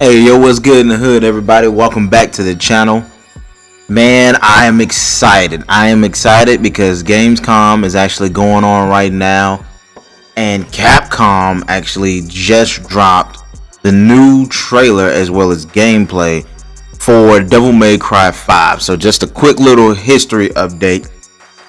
Hey, yo, what's good in the hood, everybody? Welcome back to the channel. Man, I am excited. I am excited because Gamescom is actually going on right now, and Capcom actually just dropped the new trailer as well as gameplay for Devil May Cry 5. So just a quick little history update.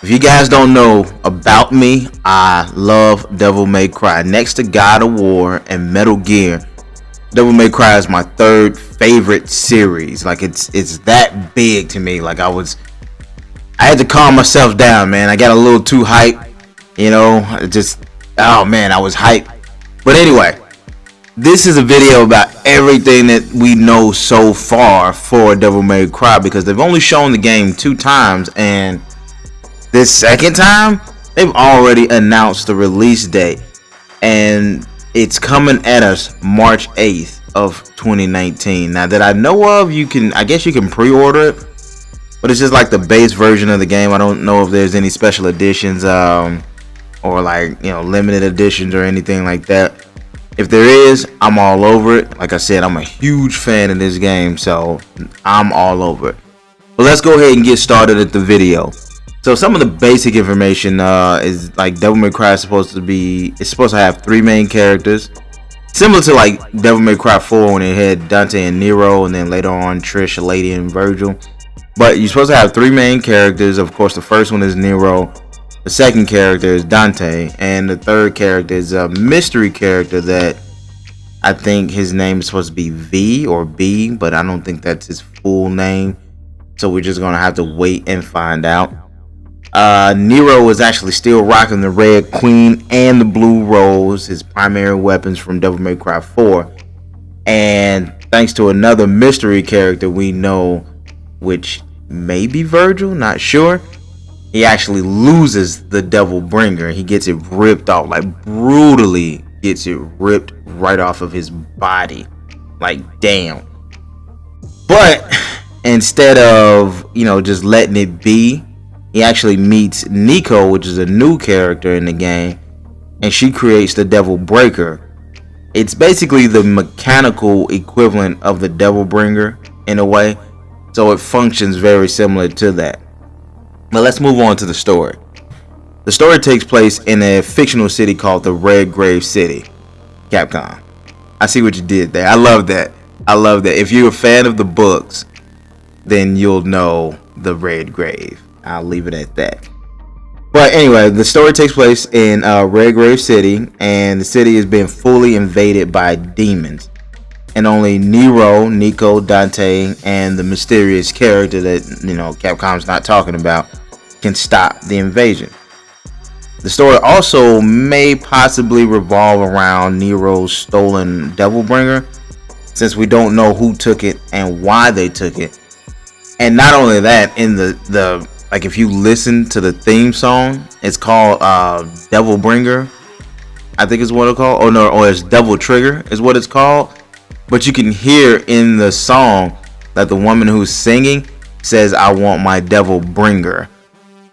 If you guys don't know about me, I love Devil May Cry. Next to God of War and Metal Gear, Devil May Cry is my third favorite series. Like it's that big to me. Like I had to calm myself down, man. I got a little too hyped, oh man, I was hyped. But anyway, this is a video about everything that we know so far for Devil May Cry, because they've only shown the game 2 times, and this second time they've already announced the release date, and it's coming at us March 8th of 2019. Now that I know of, I guess you can pre-order it, but it's just like the base version of the game. I don't know if there's any special editions or limited editions or anything like that. If there is, I'm all over it. Like I said, I'm a huge fan of this game, so I'm all over it. But let's go ahead and get started at the video. So some of the basic information is like Devil May Cry is supposed to have 3 main characters, similar to like Devil May Cry 4 when it had Dante and Nero, and then later on Trish, Lady, and Virgil. But you're supposed to have 3 main characters. Of course, the first one is Nero, the second character is Dante, and the third character is a mystery character that I think his name is supposed to be V or B, but I don't think that's his full name. So we're just gonna have to wait and find out. Nero is actually still rocking the Red Queen and the Blue Rose, his primary weapons from Devil May Cry 4. And thanks to another mystery character we know, which may be Virgil, not sure, he actually loses the Devil Bringer. He gets it ripped off, like brutally gets it ripped right off of his body. Like, damn. But instead of, just letting it be, he actually meets Nico, which is a new character in the game, and she creates the Devil Breaker. It's basically the mechanical equivalent of the Devil Bringer in a way, so it functions very similar to that. But let's move on to the story. The story takes place in a fictional city called the Red Grave City. Capcom, I see what you did there. I love that. If you're a fan of the books, then you'll know the Red Grave. I'll leave it at that. But anyway, the story takes place in Red Grave City, and the city has been fully invaded by demons. And only Nero, Nico, Dante, and the mysterious character that, Capcom's not talking about can stop the invasion. The story also may possibly revolve around Nero's stolen Devil Bringer, since we don't know who took it and why they took it. And not only that, in the if you listen to the theme song, it's called Devil Bringer, I think is what it's called. Or it's Devil Trigger is what it's called. But you can hear in the song that the woman who's singing says, "I want my Devil Bringer,"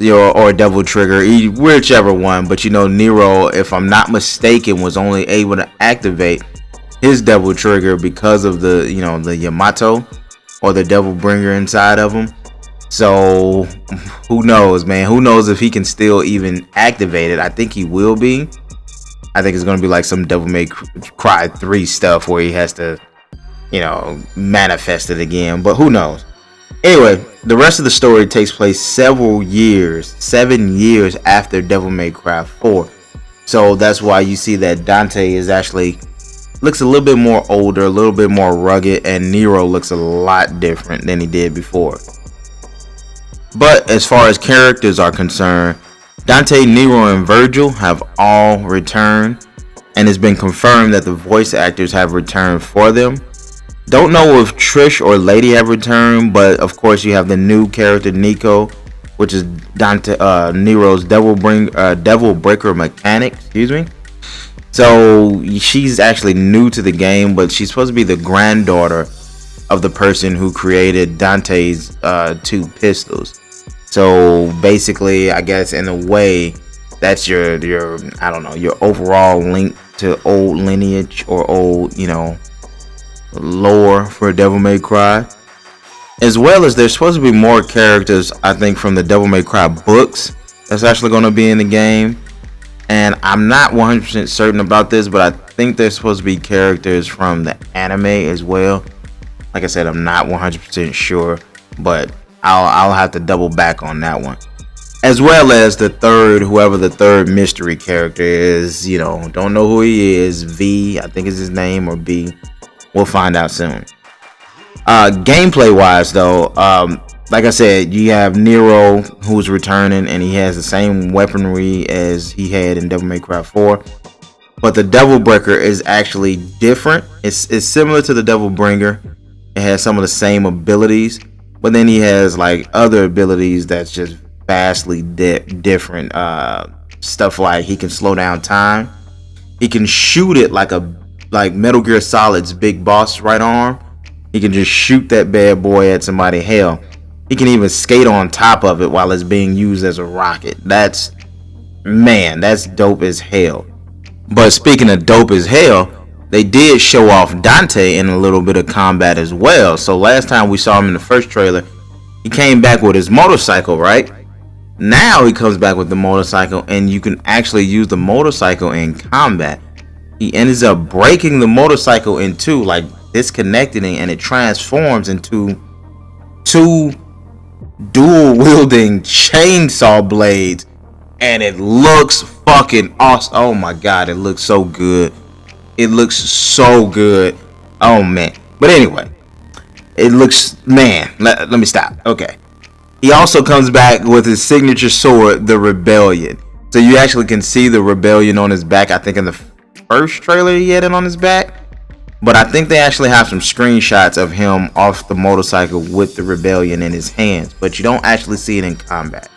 or Devil Trigger, whichever one. But Nero, if I'm not mistaken, was only able to activate his Devil Trigger because of the the Yamato or the Devil Bringer inside of him. So who knows, man? Who knows if he can still even activate it? I think he will be. I think it's gonna be like some Devil May Cry 3 stuff where he has to, manifest it again. But who knows? Anyway, the rest of the story takes place 7 years after Devil May Cry 4. So that's why you see that Dante looks a little bit more older, a little bit more rugged, and Nero looks a lot different than he did before. But as far as characters are concerned, Dante, Nero, and Virgil have all returned, and it's been confirmed that the voice actors have returned for them. Don't know if Trish or Lady have returned, but of course you have the new character Nico, which is Nero's Devil Breaker mechanic. So she's actually new to the game, but she's supposed to be the granddaughter of the person who created Dante's 2 pistols. So basically, I guess in a way, that's your overall link to old lineage or old, lore for Devil May Cry. As well as there's supposed to be more characters, I think, from the Devil May Cry books that's actually going to be in the game. And I'm not 100% certain about this, but I think there's supposed to be characters from the anime as well. Like I said, I'm not 100% sure, but I'll have to double back on that one. As well as whoever the third mystery character is, don't know who he is. V, I think is his name, or B. We'll find out soon. Gameplay wise though, like I said, you have Nero who's returning, and he has the same weaponry as he had in Devil May Cry 4. But the Devil Breaker is actually different. It's similar to the Devil Bringer. It has some of the same abilities, but then he has like other abilities that's just vastly different. Stuff like he can slow down time. He can shoot it like Metal Gear Solid's big boss right arm. He can just shoot that bad boy at somebody. Hell, he can even skate on top of it while it's being used as a rocket. That's dope as hell. But speaking of dope as hell, they did show off Dante in a little bit of combat as well. So last time we saw him in the first trailer, he came back with his motorcycle, right? Now he comes back with the motorcycle, and you can actually use the motorcycle in combat. He ends up breaking the motorcycle in two, like disconnecting it, and it transforms into two dual wielding chainsaw blades, and it looks fucking awesome. Oh my god, it looks so good. It looks so good. Oh man. But anyway, it looks, let me stop. Okay. He also comes back with his signature sword, the Rebellion. So you actually can see the Rebellion on his back. I think in the first trailer he had it on his back. But I think they actually have some screenshots of him off the motorcycle with the Rebellion in his hands. But you don't actually see it in combat.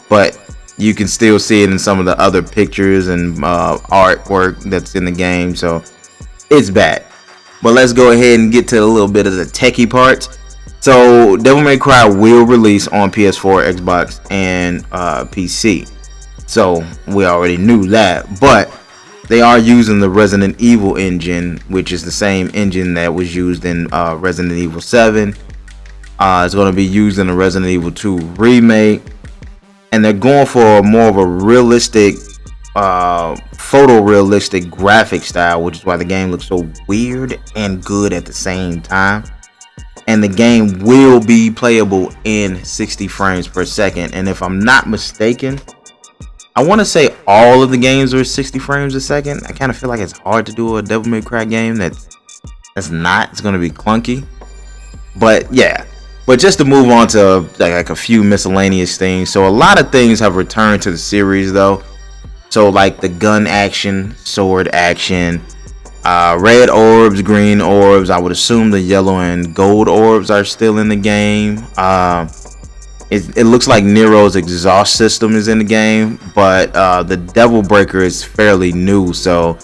But you can still see it in some of the other pictures and artwork that's in the game. So it's bad. But let's go ahead and get to a little bit of the techie parts. So Devil May Cry will release on PS4, Xbox, and PC. So we already knew that. But they are using the Resident Evil engine, which is the same engine that was used in Resident Evil 7. It's going to be used in the Resident Evil 2 remake. And they're going for more of a realistic, photorealistic graphic style, which is why the game looks so weird and good at the same time. And the game will be playable in 60 frames per second. And if I'm not mistaken, I want to say all of the games are 60 frames a second. I kind of feel like it's hard to do a Devil May Cry game that's not. It's going to be clunky. But yeah. But just to move on to like a few miscellaneous things. So a lot of things have returned to the series though. So like the gun action, sword action, red orbs, green orbs. I would assume the yellow and gold orbs are still in the game. It looks like Nero's exhaust system is in the game, but the Devil Breaker is fairly new, so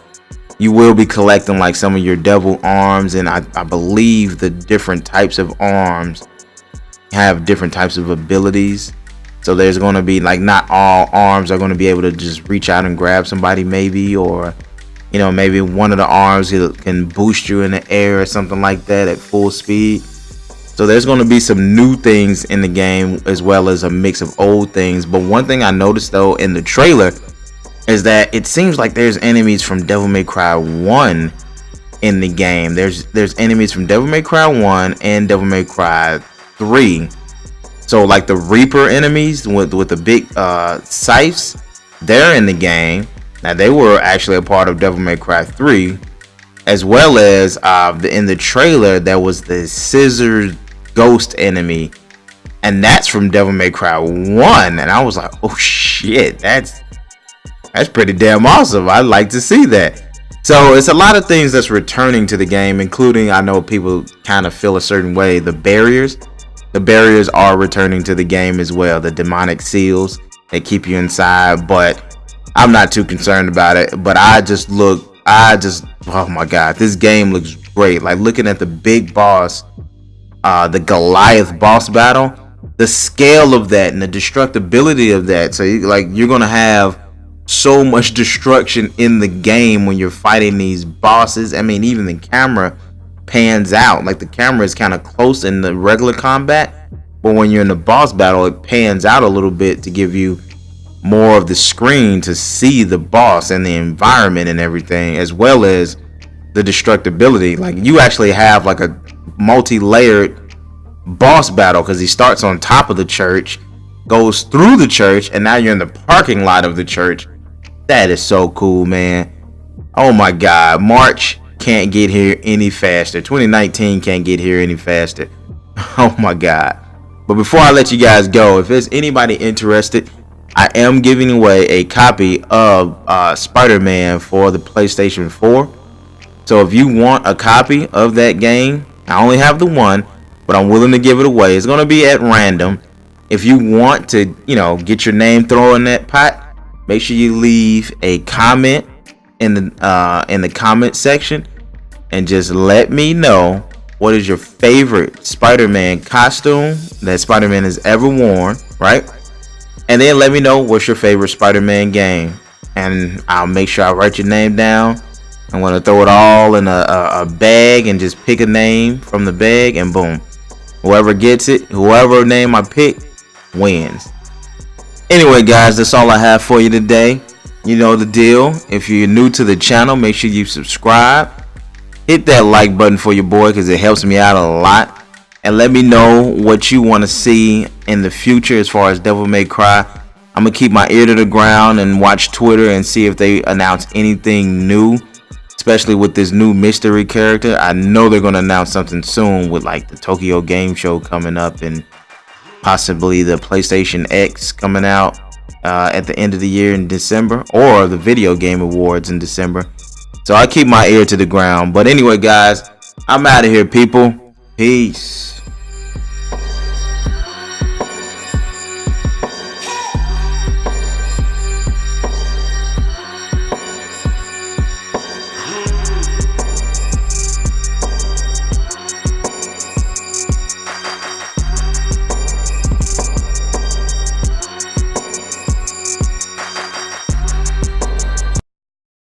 you will be collecting like some of your devil arms, and I believe the different types of arms have different types of abilities. So there's going to be like not all arms are going to be able to just reach out and grab somebody, maybe, or maybe one of the arms can boost you in the air or something like that at full speed. So there's going to be some new things in the game as well as a mix of old things. But one thing I noticed though in the trailer is that it seems like there's enemies from Devil May Cry 1 in the game. There's enemies from Devil May Cry 1 and Devil May Cry 3. So like the Reaper enemies with the big scythes, they're in the game. Now they were actually a part of Devil May Cry 3, as well as in the trailer there was the scissor ghost enemy, and that's from Devil May Cry 1. And I was like, oh shit, that's pretty damn awesome. I'd like to see that. So it's a lot of things that's returning to the game, including, I know people kind of feel a certain way, the barriers are returning to the game as well. The demonic seals, they keep you inside, but I'm not too concerned about it. But oh my god, this game looks great. Like looking at the big boss, the Goliath boss battle, the scale of that and the destructibility of that. So you're gonna have so much destruction in the game when you're fighting these bosses. I mean, even the camera pans out. Like the camera is kind of close in the regular combat, but when you're in the boss battle, it pans out a little bit to give you more of the screen to see the boss and the environment and everything, as well as the destructibility. Like you actually have like a multi-layered boss battle, because he starts on top of the church, goes through the church, and now you're in the parking lot of the church. That is so cool, man. Oh my god, March can't get here any faster. 2019 can't get here any faster. Oh my god. But before I let you guys go, if there's anybody interested, I am giving away a copy of Spider-Man for the PlayStation 4. So if you want a copy of that game, I only have the one, but I'm willing to give it away. It's going to be at random. If you want to, get your name thrown in that pot, make sure you leave a comment in the comment section and just let me know what is your favorite Spider-Man costume that Spider-Man has ever worn, right? And then let me know what's your favorite Spider-Man game, and I'll make sure I write your name down. I'm going to throw it all in a bag and just pick a name from the bag, and boom. Whoever gets it, whoever name I pick, wins. Anyway, guys, that's all I have for you today. You know the deal. If you're new to the channel, make sure you subscribe. Hit that like button for your boy, because it helps me out a lot. And let me know what you want to see in the future as far as Devil May Cry. I'm going to keep my ear to the ground and watch Twitter and see if they announce anything new, especially with this new mystery character. I know they're going to announce something soon with like the Tokyo Game Show coming up, and possibly the PlayStation X coming out at the end of the year in December, or the Video Game Awards in December. So I keep my ear to the ground. But anyway, guys, I'm out of here, people. Peace.